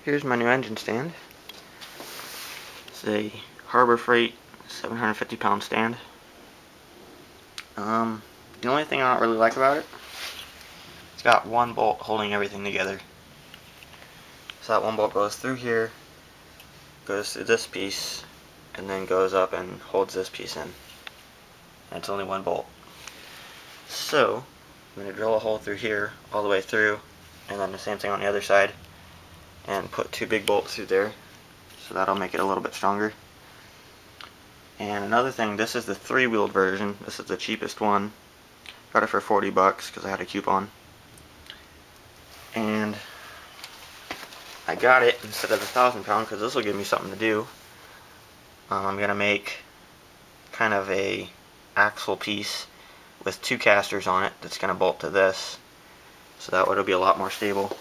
here's my new engine stand. It's a Harbor Freight 750-pound stand. The only thing I don't really like about it, it's got one bolt holding everything together. So that one bolt goes through here, goes through this piece, and then goes up and holds this piece in. And it's only one bolt. So I'm going to drill a hole through here, all the way through, and then the same thing on the other side, and put two big bolts through there, so that'll make it a little bit stronger. And another thing, this is the 3-wheeled version. This is the cheapest one. Got it for 40 bucks because I had a coupon. And I got it instead of the 1,000-pound because this will give me something to do. I'm going to make kind of a axle piece with 2 casters on it that's going to bolt to this, so that way it'll be a lot more stable,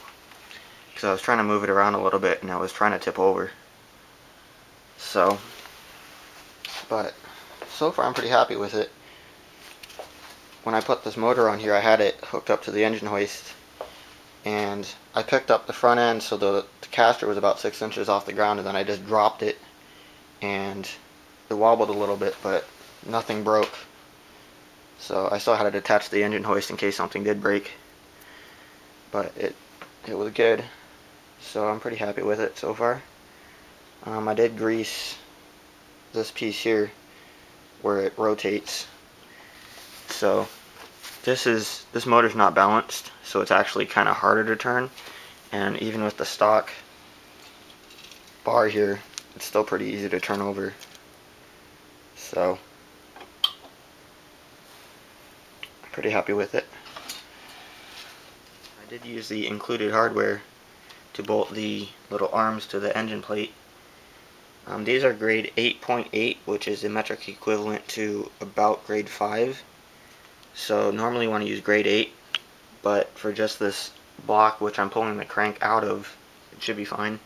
because I was trying to move it around a little bit and I was trying to tip over. So, but so far I'm pretty happy with it. When I put this motor on here, I had it hooked up to the engine hoist, and I picked up the front end so the caster was about 6 inches off the ground, and then I just dropped it and it wobbled a little bit, but nothing broke. So I still had to attach the engine hoist in case something did break, but it was good. So I'm pretty happy with it so far. I did grease this piece here where it rotates. So this motor's not balanced, so it's actually kind of harder to turn, and even with the stock bar here, it's still pretty easy to turn over. So I'm pretty happy with it. I did use the included hardware to bolt the little arms to the engine plate. These are grade 8.8, which is the metric equivalent to about grade 5. So normally you want to use grade 8, but for just this block, which I'm pulling the crank out of, it should be fine.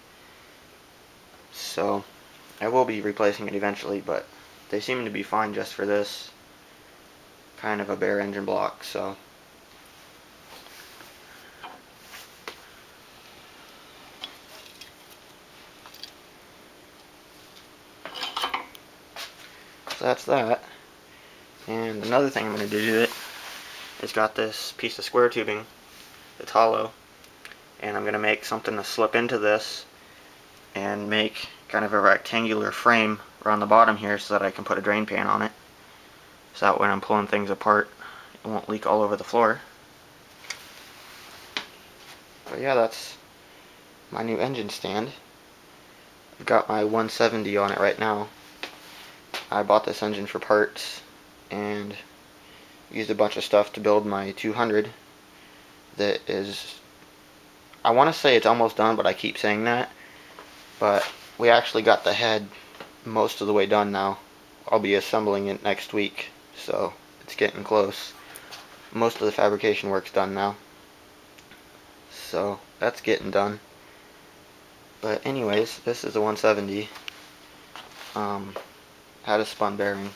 So I will be replacing it eventually, but they seem to be fine just for this kind of a bare engine block. So that's that. And another thing I'm going to do to it is got this piece of square tubing that's hollow, and I'm going to make something to slip into this and make kind of a rectangular frame around the bottom here so that I can put a drain pan on it, so that when I'm pulling things apart it won't leak all over the floor. But yeah, that's my new engine stand. I've got my 170 on it right now. I bought this engine for parts and used a bunch of stuff to build my 200 that is, I want to say it's almost done, but I keep saying that. But we actually got the head most of the way done now. I'll be assembling it next week, so it's getting close. Most of the fabrication work's done now, so that's getting done. But anyways, this is a 170. Had a spun bearing,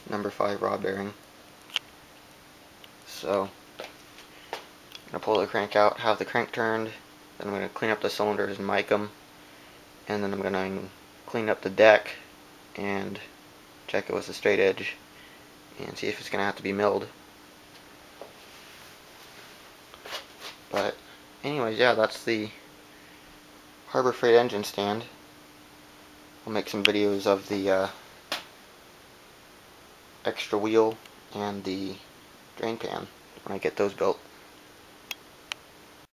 number 5 rod bearing. So I'm gonna pull the crank out, have the crank turned, then I'm gonna clean up the cylinders and mic them, and then I'm gonna clean up the deck and check it with a straight edge and see if it's gonna have to be milled. But anyways, yeah, that's the Harbor Freight engine stand. I'll make some videos of the extra wheel and the drain pan when I get those built.